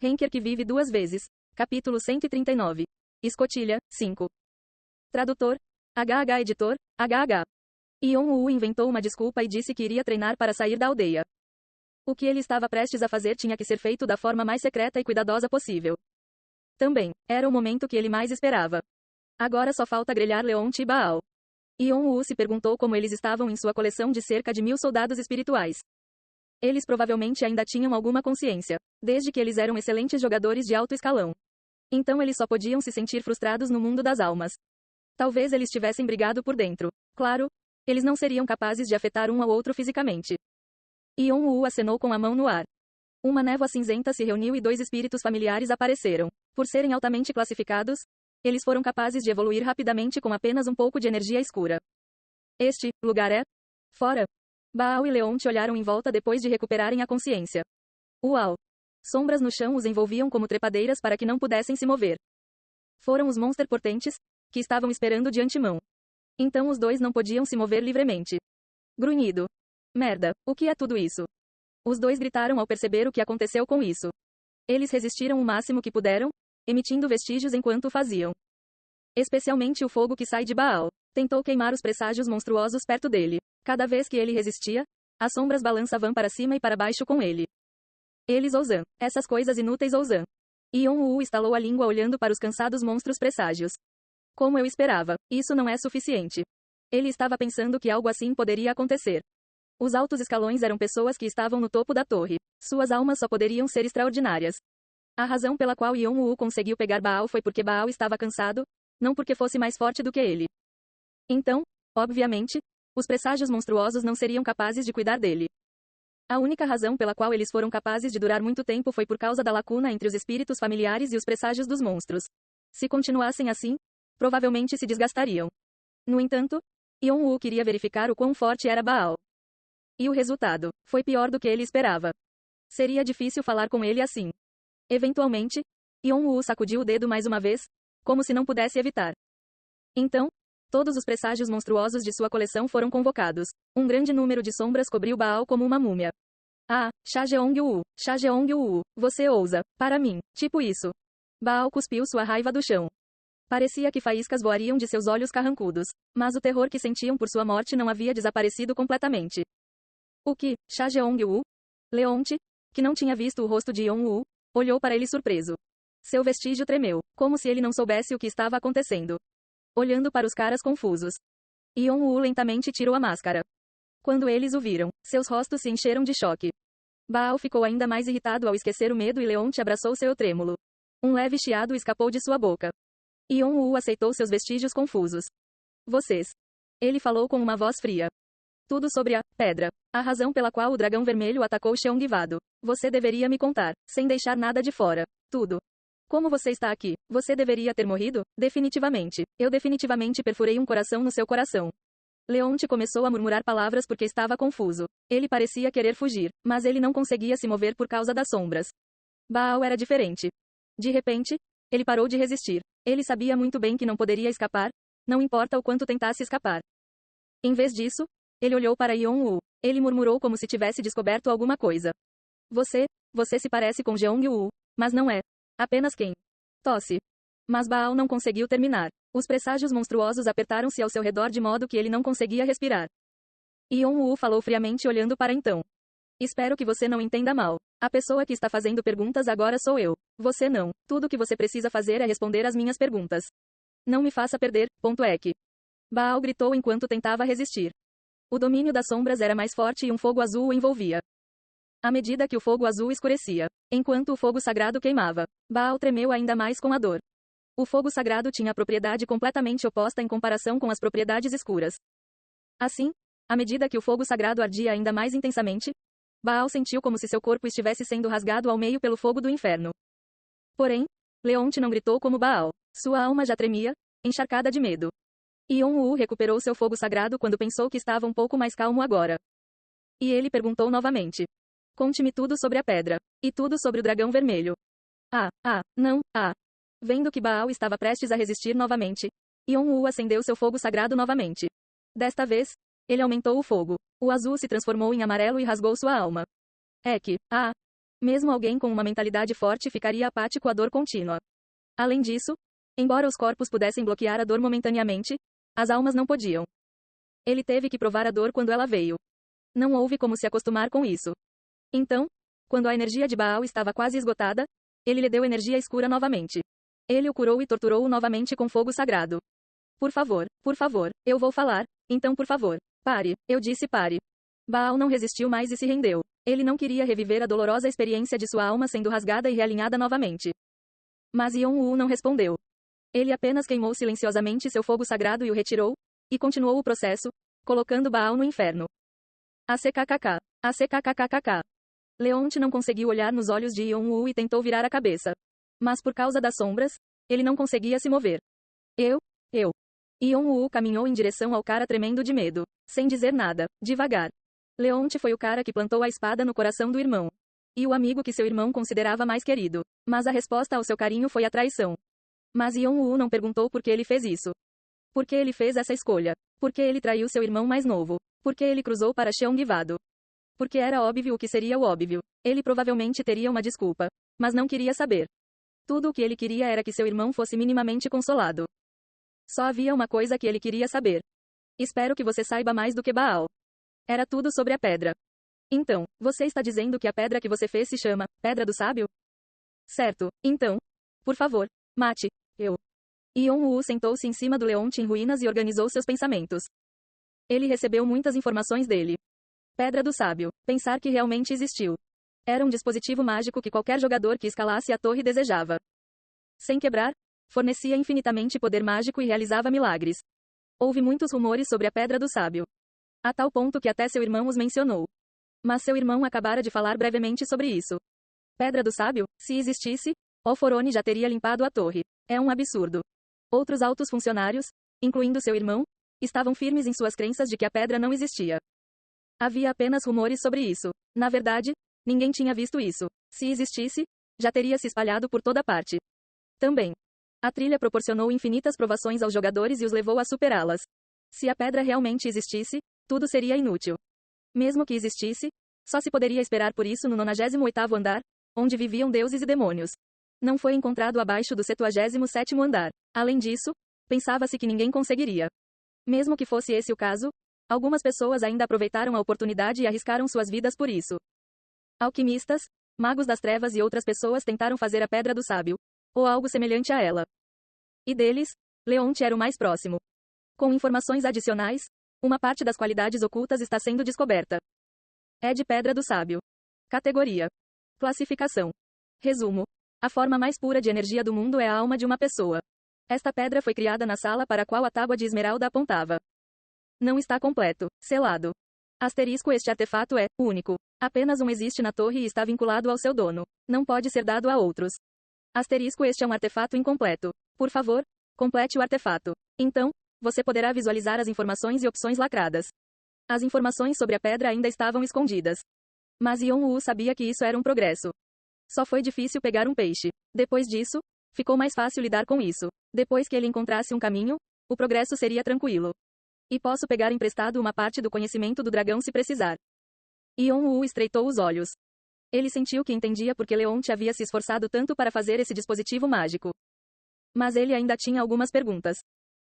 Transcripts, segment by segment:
Henker que vive duas vezes. Capítulo 139. Escotilha, 5. Tradutor. HH Editor, HH. Yon-woo inventou uma desculpa e disse que iria treinar para sair da aldeia. O que ele estava prestes a fazer tinha que ser feito da forma mais secreta e cuidadosa possível. Também, era o momento que ele mais esperava. Agora só falta grelhar Leonte e Baal. Yon-woo se perguntou como eles estavam em sua coleção de cerca de 1000 soldados espirituais. Eles provavelmente ainda tinham alguma consciência, desde que eles eram excelentes jogadores de alto escalão. Então eles só podiam se sentir frustrados no mundo das almas. Talvez eles tivessem brigado por dentro. Claro, eles não seriam capazes de afetar um ao outro fisicamente. Yon-woo acenou com a mão no ar. Uma névoa cinzenta se reuniu e 2 espíritos familiares apareceram. Por serem altamente classificados, eles foram capazes de evoluir rapidamente com apenas um pouco de energia escura. Este lugar é fora. Baal e Leonte olharam em volta depois de recuperarem a consciência. Uau! Sombras no chão os envolviam como trepadeiras para que não pudessem se mover. Foram os monster potentes, que estavam esperando de antemão. Então os 2 não podiam se mover livremente. Grunhido. Merda, o que é tudo isso? Os 2 gritaram ao perceber o que aconteceu com isso. Eles resistiram o máximo que puderam, emitindo vestígios enquanto o faziam. Especialmente o fogo que sai de Baal. Tentou queimar os presságios monstruosos perto dele. Cada vez que ele resistia, as sombras balançavam para cima e para baixo com ele. Eles ousam. Essas coisas inúteis ousam. Yon-woo estalou a língua olhando para os cansados monstros presságios. Como eu esperava, isso não é suficiente. Ele estava pensando que algo assim poderia acontecer. Os altos escalões eram pessoas que estavam no topo da torre. Suas almas só poderiam ser extraordinárias. A razão pela qual Yon-woo conseguiu pegar Baal foi porque Baal estava cansado, não porque fosse mais forte do que ele. Então, obviamente, os presságios monstruosos não seriam capazes de cuidar dele. A única razão pela qual eles foram capazes de durar muito tempo foi por causa da lacuna entre os espíritos familiares e os presságios dos monstros. Se continuassem assim, provavelmente se desgastariam. No entanto, Yon-woo queria verificar o quão forte era Baal. E o resultado foi pior do que ele esperava. Seria difícil falar com ele assim. Eventualmente, Yon-woo sacudiu o dedo mais uma vez, como se não pudesse evitar. Então, todos os presságios monstruosos de sua coleção foram convocados. Um grande número de sombras cobriu Baal como uma múmia. Ah, Cha Jeong-woo, você ousa, para mim, tipo isso. Baal cuspiu sua raiva do chão. Parecia que faíscas voariam de seus olhos carrancudos, mas o terror que sentiam por sua morte não havia desaparecido completamente. O que, Cha Jeong-woo? Leonte, que não tinha visto o rosto de Yon-woo, olhou para ele surpreso. Seu vestígio tremeu, como se ele não soubesse o que estava acontecendo. Olhando para os caras confusos. Yon-woo lentamente tirou a máscara. Quando eles o viram, seus rostos se encheram de choque. Baal ficou ainda mais irritado ao esquecer o medo e Leonte abraçou seu trêmulo. Um leve chiado escapou de sua boca. Yon-woo aceitou seus vestígios confusos. Vocês. Ele falou com uma voz fria. Tudo sobre a pedra. A razão pela qual o dragão vermelho atacou Cheongvado. Você deveria me contar, sem deixar nada de fora. Tudo. Como você está aqui? Você deveria ter morrido? Definitivamente. Eu definitivamente perfurei um coração no seu coração. Leonte começou a murmurar palavras porque estava confuso. Ele parecia querer fugir, mas ele não conseguia se mover por causa das sombras. Baal era diferente. De repente, ele parou de resistir. Ele sabia muito bem que não poderia escapar, não importa o quanto tentasse escapar. Em vez disso, ele olhou para Yon-woo. Ele murmurou como se tivesse descoberto alguma coisa. Você se parece com Jeong-woo, mas não é. Apenas quem? Tosse. Mas Baal não conseguiu terminar. Os presságios monstruosos apertaram-se ao seu redor de modo que ele não conseguia respirar. Yon-woo falou friamente olhando para então. Espero que você não entenda mal. A pessoa que está fazendo perguntas agora sou eu. Você não. Tudo o que você precisa fazer é responder às minhas perguntas. Não me faça perder, ponto é que. Baal gritou enquanto tentava resistir. O domínio das sombras era mais forte e um fogo azul o envolvia. À medida que o fogo azul escurecia, enquanto o fogo sagrado queimava, Baal tremeu ainda mais com a dor. O fogo sagrado tinha a propriedade completamente oposta em comparação com as propriedades escuras. Assim, à medida que o fogo sagrado ardia ainda mais intensamente, Baal sentiu como se seu corpo estivesse sendo rasgado ao meio pelo fogo do inferno. Porém, Leonte não gritou como Baal. Sua alma já tremia, encharcada de medo. Yon-woo recuperou seu fogo sagrado quando pensou que estava um pouco mais calmo agora. E ele perguntou novamente. Conte-me tudo sobre a pedra. E tudo sobre o dragão vermelho. Não. Vendo que Baal estava prestes a resistir novamente, Yon-woo acendeu seu fogo sagrado novamente. Desta vez, ele aumentou o fogo. O azul se transformou em amarelo e rasgou sua alma. Mesmo alguém com uma mentalidade forte ficaria apático à dor contínua. Além disso, embora os corpos pudessem bloquear a dor momentaneamente, as almas não podiam. Ele teve que provar a dor quando ela veio. Não houve como se acostumar com isso. Então, quando a energia de Baal estava quase esgotada, ele lhe deu energia escura novamente. Ele o curou e torturou-o novamente com fogo sagrado. Por favor, eu vou falar, então por favor, pare, eu disse pare. Baal não resistiu mais e se rendeu. Ele não queria reviver a dolorosa experiência de sua alma sendo rasgada e realinhada novamente. Mas Yon-Woo não respondeu. Ele apenas queimou silenciosamente seu fogo sagrado e o retirou, e continuou o processo, colocando Baal no inferno. ACKKK. ACKKKK. Leonte não conseguiu olhar nos olhos de Yon-Woo e tentou virar a cabeça. Mas por causa das sombras, ele não conseguia se mover. Eu. Yon-Woo caminhou em direção ao cara tremendo de medo, sem dizer nada, devagar. Leonte foi o cara que plantou a espada no coração do irmão. E o amigo que seu irmão considerava mais querido. Mas a resposta ao seu carinho foi a traição. Mas Yon-Woo não perguntou por que ele fez isso. Por que ele fez essa escolha? Por que ele traiu seu irmão mais novo? Por que ele cruzou para Cheonggi-Vado? Porque era óbvio o que seria o óbvio. Ele provavelmente teria uma desculpa. Mas não queria saber. Tudo o que ele queria era que seu irmão fosse minimamente consolado. Só havia uma coisa que ele queria saber. Espero que você saiba mais do que Baal. Era tudo sobre a pedra. Então, você está dizendo que a pedra que você fez se chama Pedra do Sábio? Certo. Então, por favor, mate. Eu. Yon-Woo sentou-se em cima do Leonte em ruínas e organizou seus pensamentos. Ele recebeu muitas informações dele. Pedra do Sábio. Pensar que realmente existiu. Era um dispositivo mágico que qualquer jogador que escalasse a torre desejava. Sem quebrar, fornecia infinitamente poder mágico e realizava milagres. Houve muitos rumores sobre a Pedra do Sábio. A tal ponto que até seu irmão os mencionou. Mas seu irmão acabara de falar brevemente sobre isso. Pedra do Sábio, se existisse, Oforone já teria limpado a torre. É um absurdo. Outros altos funcionários, incluindo seu irmão, estavam firmes em suas crenças de que a pedra não existia. Havia apenas rumores sobre isso. Na verdade, ninguém tinha visto isso. Se existisse, já teria se espalhado por toda parte. Também. A trilha proporcionou infinitas provações aos jogadores e os levou a superá-las. Se a pedra realmente existisse, tudo seria inútil. Mesmo que existisse, só se poderia esperar por isso no 98º andar, onde viviam deuses e demônios. Não foi encontrado abaixo do 77º andar. Além disso, pensava-se que ninguém conseguiria. Mesmo que fosse esse o caso, algumas pessoas ainda aproveitaram a oportunidade e arriscaram suas vidas por isso. Alquimistas, magos das trevas e outras pessoas tentaram fazer a Pedra do Sábio, ou algo semelhante a ela. E deles, Leonte era o mais próximo. Com informações adicionais, uma parte das qualidades ocultas está sendo descoberta. É de Pedra do Sábio. Categoria. Classificação. Resumo. A forma mais pura de energia do mundo é a alma de uma pessoa. Esta pedra foi criada na sala para a qual a tábua de esmeralda apontava. Não está completo. Selado. Asterisco. Este artefato é único. Apenas um existe na torre e está vinculado ao seu dono. Não pode ser dado a outros. Asterisco. Este é um artefato incompleto. Por favor, complete o artefato. Então, você poderá visualizar as informações e opções lacradas. As informações sobre a pedra ainda estavam escondidas. Mas Yon-Woo sabia que isso era um progresso. Só foi difícil pegar um peixe. Depois disso, ficou mais fácil lidar com isso. Depois que ele encontrasse um caminho, o progresso seria tranquilo. E posso pegar emprestado uma parte do conhecimento do dragão se precisar. Yon-Woo estreitou os olhos. Ele sentiu que entendia porque Leonte havia se esforçado tanto para fazer esse dispositivo mágico. Mas ele ainda tinha algumas perguntas.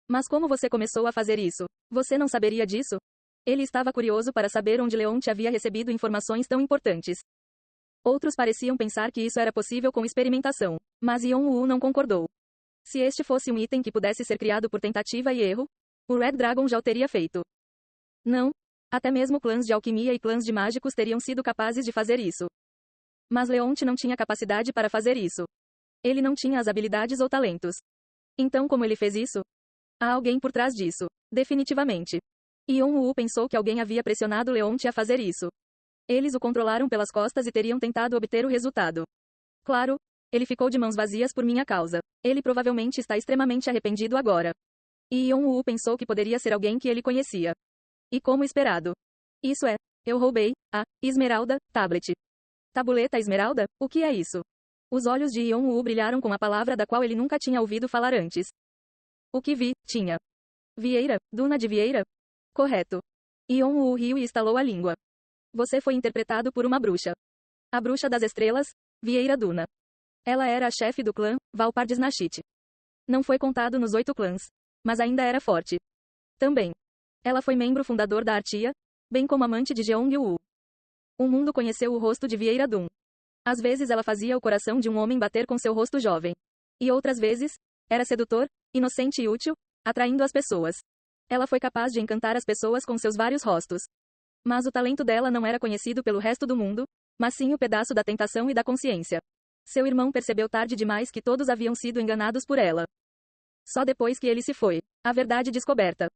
Mas como você começou a fazer isso? Você não saberia disso? Ele estava curioso para saber onde Leonte havia recebido informações tão importantes. Outros pareciam pensar que isso era possível com experimentação. Mas Yon-Woo não concordou. Se este fosse um item que pudesse ser criado por tentativa e erro, o Red Dragon já o teria feito. Não. Até mesmo clãs de alquimia e clãs de mágicos teriam sido capazes de fazer isso. Mas Leonte não tinha capacidade para fazer isso. Ele não tinha as habilidades ou talentos. Então como ele fez isso? Há alguém por trás disso. Definitivamente. Yon-Woo pensou que alguém havia pressionado Leonte a fazer isso. Eles o controlaram pelas costas e teriam tentado obter o resultado. Claro, ele ficou de mãos vazias por minha causa. Ele provavelmente está extremamente arrependido agora. E Yon-Woo pensou que poderia ser alguém que ele conhecia. E como esperado. Isso é, eu roubei a Esmeralda Tablet. Tabuleta Esmeralda? O que é isso? Os olhos de Yon-Woo brilharam com a palavra da qual ele nunca tinha ouvido falar antes. O que vi, tinha. Vieira, Duna de Vieira? Correto. Yon-Woo riu e estalou a língua. Você foi interpretado por uma bruxa. A bruxa das estrelas, Vieira Duna. Ela era a chefe do clã, Valpardisnachit. Não foi contado nos 8 clãs, mas ainda era forte. Também. Ela foi membro fundador da Artia, bem como amante de Jeong-woo. O mundo conheceu o rosto de Vieira Dun. Às vezes ela fazia o coração de um homem bater com seu rosto jovem. E outras vezes, era sedutor, inocente e útil, atraindo as pessoas. Ela foi capaz de encantar as pessoas com seus vários rostos. Mas o talento dela não era conhecido pelo resto do mundo, mas sim o pedaço da tentação e da consciência. Seu irmão percebeu tarde demais que todos haviam sido enganados por ela. Só depois que ele se foi, a verdade descoberta.